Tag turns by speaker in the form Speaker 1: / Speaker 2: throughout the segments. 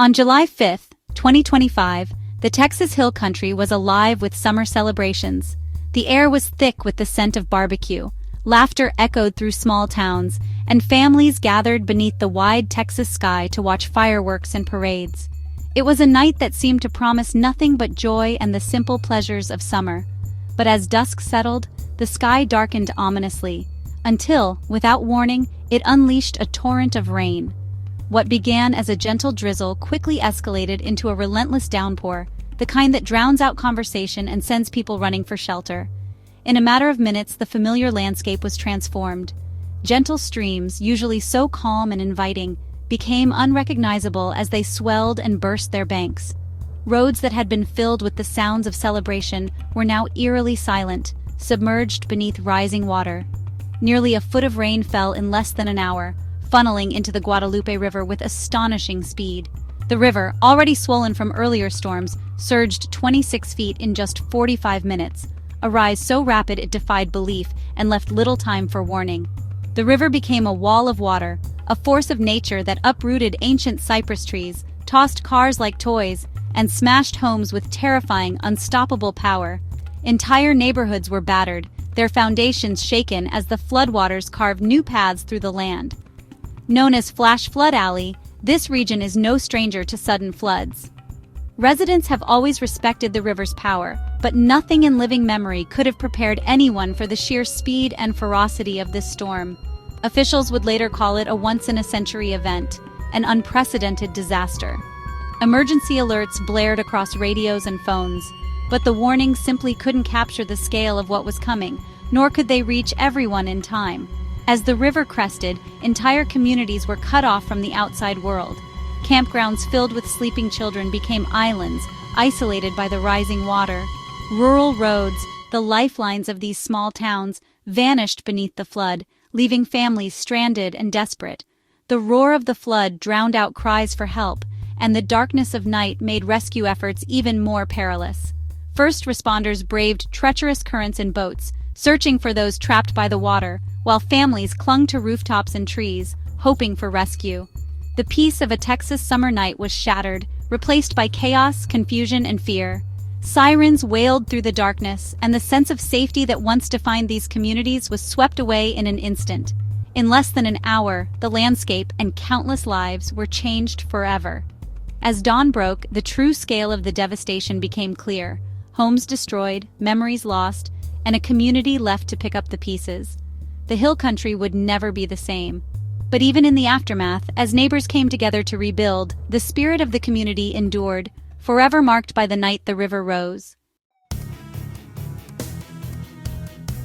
Speaker 1: On July 5, 2025, the Texas Hill Country was alive with summer celebrations. The air was thick with the scent of barbecue, laughter echoed through small towns, and families gathered beneath the wide Texas sky to watch fireworks and parades. It was a night that seemed to promise nothing but joy and the simple pleasures of summer. But as dusk settled, the sky darkened ominously, until, without warning, it unleashed a torrent of rain. What began as a gentle drizzle quickly escalated into a relentless downpour, the kind that drowns out conversation and sends people running for shelter. In a matter of minutes, the familiar landscape was transformed. Gentle streams, usually so calm and inviting, became unrecognizable as they swelled and burst their banks. Roads that had been filled with the sounds of celebration were now eerily silent, submerged beneath rising water. Nearly a foot of rain fell in less than an hour, funneling into the Guadalupe River with astonishing speed. The river, already swollen from earlier storms, surged 26 feet in just 45 minutes, a rise so rapid it defied belief and left little time for warning. The river became a wall of water, a force of nature that uprooted ancient cypress trees, tossed cars like toys, and smashed homes with terrifying, unstoppable power. Entire neighborhoods were battered, their foundations shaken as the floodwaters carved new paths through the land. Known as Flash Flood Alley, this region is no stranger to sudden floods. Residents have always respected the river's power, but nothing in living memory could have prepared anyone for the sheer speed and ferocity of this storm. Officials would later call it a once-in-a-century event, an unprecedented disaster. Emergency alerts blared across radios and phones, but the warnings simply couldn't capture the scale of what was coming, nor could they reach everyone in time. As the river crested, entire communities were cut off from the outside world. Campgrounds filled with sleeping children became islands, isolated by the rising water. Rural roads, the lifelines of these small towns, vanished beneath the flood, leaving families stranded and desperate. The roar of the flood drowned out cries for help, and the darkness of night made rescue efforts even more perilous. First responders braved treacherous currents in boats, searching for those trapped by the water, while families clung to rooftops and trees, hoping for rescue. The peace of a Texas summer night was shattered, replaced by chaos, confusion, and fear. Sirens wailed through the darkness, and the sense of safety that once defined these communities was swept away in an instant. In less than an hour, the landscape and countless lives were changed forever. As dawn broke, the true scale of the devastation became clear. Homes destroyed, memories lost, and a community left to pick up the pieces. The Hill Country would never be the same. But even in the aftermath, as neighbors came together to rebuild, the spirit of the community endured, forever marked by the night the river rose.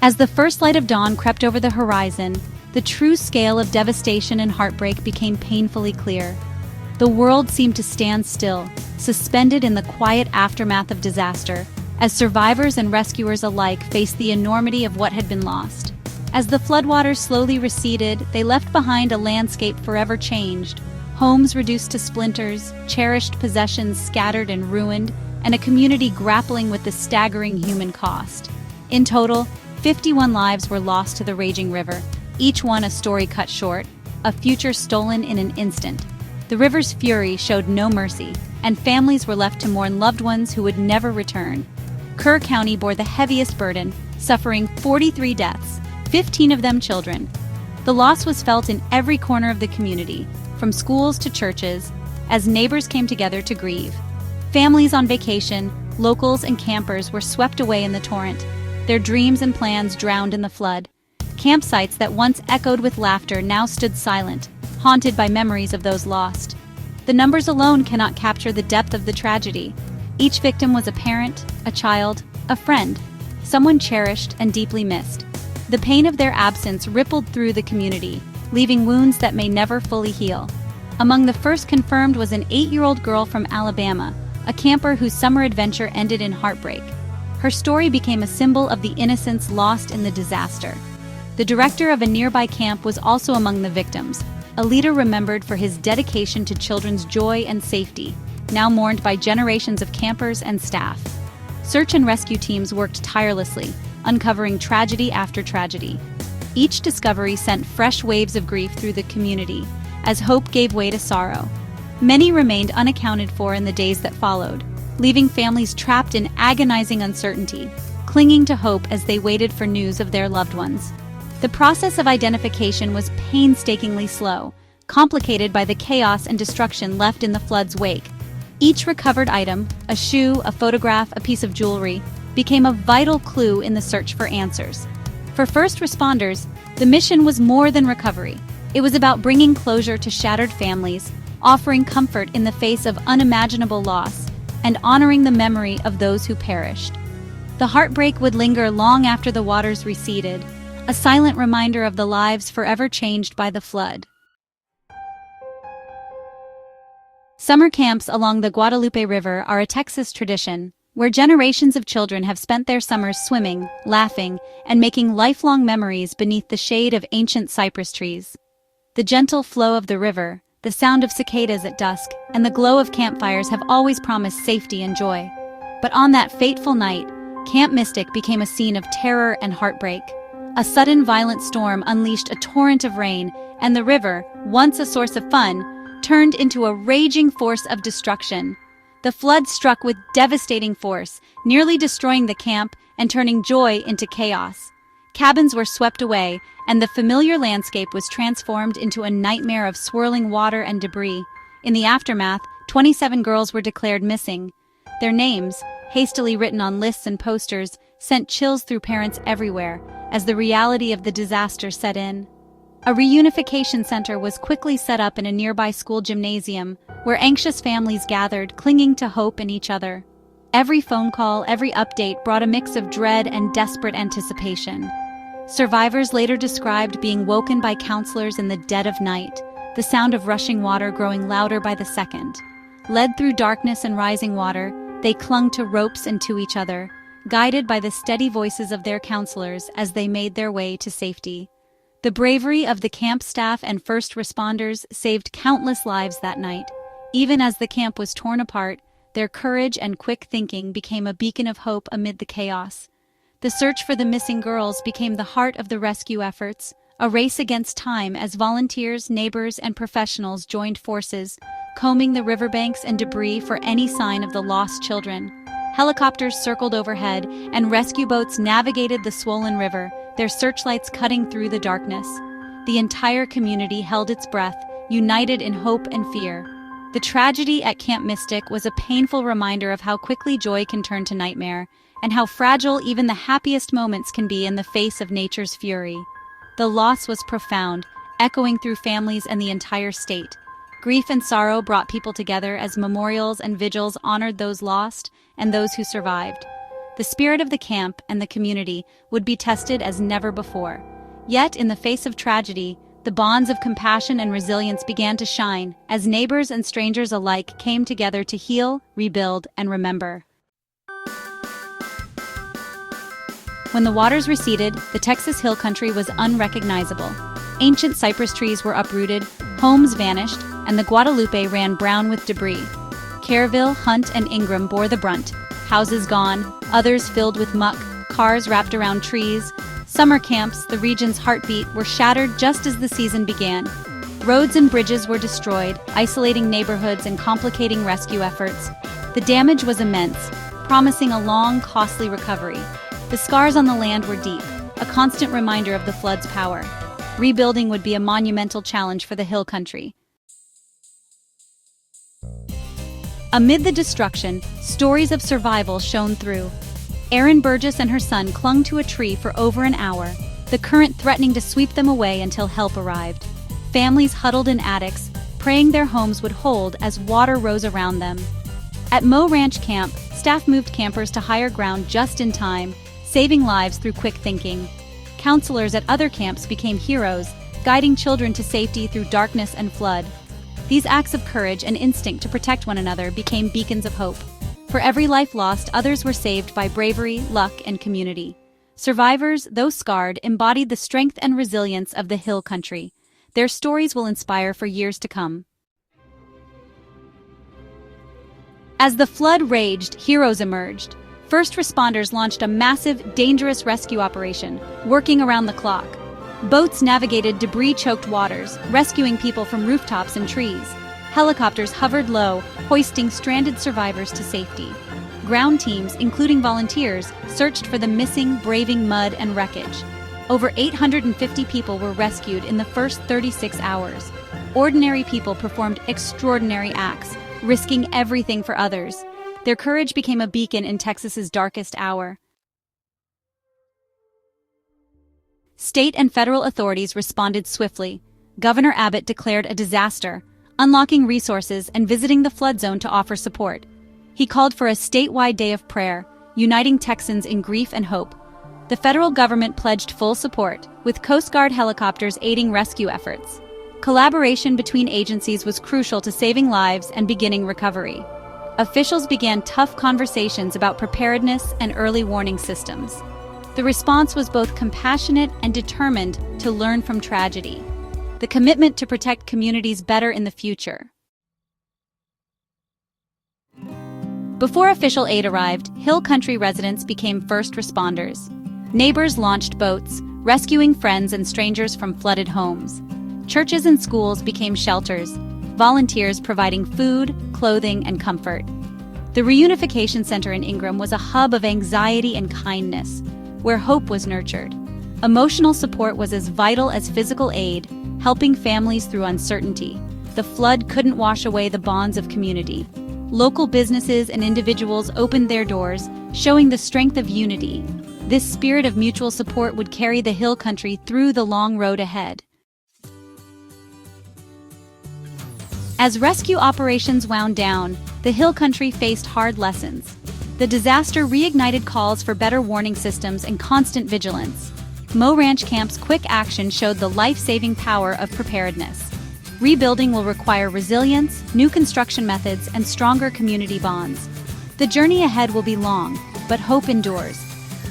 Speaker 1: As the first light of dawn crept over the horizon, the true scale of devastation and heartbreak became painfully clear. The world seemed to stand still, suspended in the quiet aftermath of disaster, as survivors and rescuers alike faced the enormity of what had been lost. As the floodwaters slowly receded, they left behind a landscape forever changed, homes reduced to splinters, cherished possessions scattered and ruined, and a community grappling with the staggering human cost. In total, 51 lives were lost to the raging river, each one a story cut short, a future stolen in an instant. The river's fury showed no mercy, and families were left to mourn loved ones who would never return. Kerr County bore the heaviest burden, suffering 43 deaths, 15 of them children. The loss was felt in every corner of the community, from schools to churches, as neighbors came together to grieve. Families on vacation, locals and campers were swept away in the torrent, their dreams and plans drowned in the flood. Campsites that once echoed with laughter now stood silent, haunted by memories of those lost. The numbers alone cannot capture the depth of the tragedy. Each victim was a parent, a child, a friend, someone cherished and deeply missed. The pain of their absence rippled through the community, leaving wounds that may never fully heal. Among the first confirmed was an 8-year-old girl from Alabama, a camper whose summer adventure ended in heartbreak. Her story became a symbol of the innocence lost in the disaster. The director of a nearby camp was also among the victims, a leader remembered for his dedication to children's joy and safety, now mourned by generations of campers and staff. Search and rescue teams worked tirelessly, uncovering tragedy after tragedy. Each discovery sent fresh waves of grief through the community, as hope gave way to sorrow. Many remained unaccounted for in the days that followed, leaving families trapped in agonizing uncertainty, clinging to hope as they waited for news of their loved ones. The process of identification was painstakingly slow, complicated by the chaos and destruction left in the flood's wake. Each recovered item, a shoe, a photograph, a piece of jewelry, became a vital clue in the search for answers. For first responders, the mission was more than recovery. It was about bringing closure to shattered families, offering comfort in the face of unimaginable loss, and honoring the memory of those who perished. The heartbreak would linger long after the waters receded, a silent reminder of the lives forever changed by the flood. Summer camps along the Guadalupe River are a Texas tradition, where generations of children have spent their summers swimming, laughing, and making lifelong memories beneath the shade of ancient cypress trees. The gentle flow of the river, the sound of cicadas at dusk, and the glow of campfires have always promised safety and joy. But on that fateful night, Camp Mystic became a scene of terror and heartbreak. A sudden violent storm unleashed a torrent of rain, and the river, once a source of fun, turned into a raging force of destruction. The flood struck with devastating force, nearly destroying the camp and turning joy into chaos. Cabins were swept away, and the familiar landscape was transformed into a nightmare of swirling water and debris. In the aftermath, 27 girls were declared missing. Their names, hastily written on lists and posters, sent chills through parents everywhere as the reality of the disaster set in. A reunification center was quickly set up in a nearby school gymnasium, where anxious families gathered, clinging to hope in each other. Every phone call, every update brought a mix of dread and desperate anticipation. Survivors later described being woken by counselors in the dead of night, the sound of rushing water growing louder by the second. Led through darkness and rising water, they clung to ropes and to each other, guided by the steady voices of their counselors as they made their way to safety. The bravery of the camp staff and first responders saved countless lives that night. Even as the camp was torn apart, their courage and quick thinking became a beacon of hope amid the chaos. The search for the missing girls became the heart of the rescue efforts, a race against time as volunteers, neighbors, and professionals joined forces, combing the riverbanks and debris for any sign of the lost children. Helicopters circled overhead, and rescue boats navigated the swollen river, their searchlights cutting through the darkness. The entire community held its breath, united in hope and fear. The tragedy at Camp Mystic was a painful reminder of how quickly joy can turn to nightmare, and how fragile even the happiest moments can be in the face of nature's fury. The loss was profound, echoing through families and the entire state. Grief and sorrow brought people together as memorials and vigils honored those lost and those who survived. The spirit of the camp and the community would be tested as never before. Yet, in the face of tragedy, the bonds of compassion and resilience began to shine as neighbors and strangers alike came together to heal, rebuild, and remember. When the waters receded, the Texas Hill Country was unrecognizable. Ancient cypress trees were uprooted, homes vanished, and the Guadalupe ran brown with debris. Careville, Hunt, and Ingram bore the brunt. Houses gone, others filled with muck, cars wrapped around trees. Summer camps, the region's heartbeat, were shattered just as the season began. Roads and bridges were destroyed, isolating neighborhoods and complicating rescue efforts. The damage was immense, promising a long, costly recovery. The scars on the land were deep, a constant reminder of the flood's power. Rebuilding would be a monumental challenge for the Hill Country. Amid the destruction, stories of survival shone through. Erin Burgess and her son clung to a tree for over an hour, the current threatening to sweep them away until help arrived. Families huddled in attics, praying their homes would hold as water rose around them. At Moe Ranch Camp, staff moved campers to higher ground just in time, saving lives through quick thinking. Counselors at other camps became heroes, guiding children to safety through darkness and flood. These acts of courage and instinct to protect one another became beacons of hope. For every life lost, others were saved by bravery, luck, and community. Survivors, though scarred, embodied the strength and resilience of the Hill Country. Their stories will inspire for years to come. As the flood raged, heroes emerged. First responders launched a massive, dangerous rescue operation, working around the clock. Boats navigated debris-choked waters, rescuing people from rooftops and trees. Helicopters hovered low, hoisting stranded survivors to safety. Ground teams, including volunteers, searched for the missing, braving mud and wreckage. Over 850 people were rescued in the first 36 hours. Ordinary people performed extraordinary acts, risking everything for others. Their courage became a beacon in Texas's darkest hour. State and federal authorities responded swiftly. Governor Abbott declared a disaster, unlocking resources and visiting the flood zone to offer support. He called for a statewide day of prayer, uniting Texans in grief and hope. The federal government pledged full support, with Coast Guard helicopters aiding rescue efforts. Collaboration between agencies was crucial to saving lives and beginning recovery. Officials began tough conversations about preparedness and early warning systems. The response was both compassionate and determined to learn from tragedy. The commitment to protect communities better in the future. Before official aid arrived, Hill Country residents became first responders. Neighbors launched boats, rescuing friends and strangers from flooded homes. Churches and schools became shelters, volunteers providing food, clothing, and comfort. The Reunification Center in Ingram was a hub of anxiety and kindness, where hope was nurtured. Emotional support was as vital as physical aid, helping families through uncertainty. The flood couldn't wash away the bonds of community. Local businesses and individuals opened their doors, showing the strength of unity. This spirit of mutual support would carry the Hill Country through the long road ahead. As rescue operations wound down, the Hill Country faced hard lessons. The disaster reignited calls for better warning systems and constant vigilance. Mo Ranch Camp's quick action showed the life-saving power of preparedness. Rebuilding will require resilience, new construction methods, and stronger community bonds. The journey ahead will be long, but hope endures.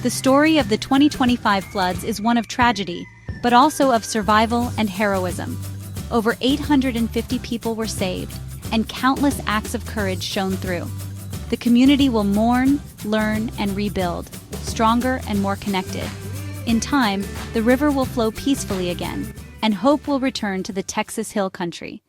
Speaker 1: The story of the 2025 floods is one of tragedy, but also of survival and heroism. Over 850 people were saved, and countless acts of courage shone through. The community will mourn, learn, and rebuild, stronger and more connected. In time, the river will flow peacefully again, and hope will return to the Texas Hill Country.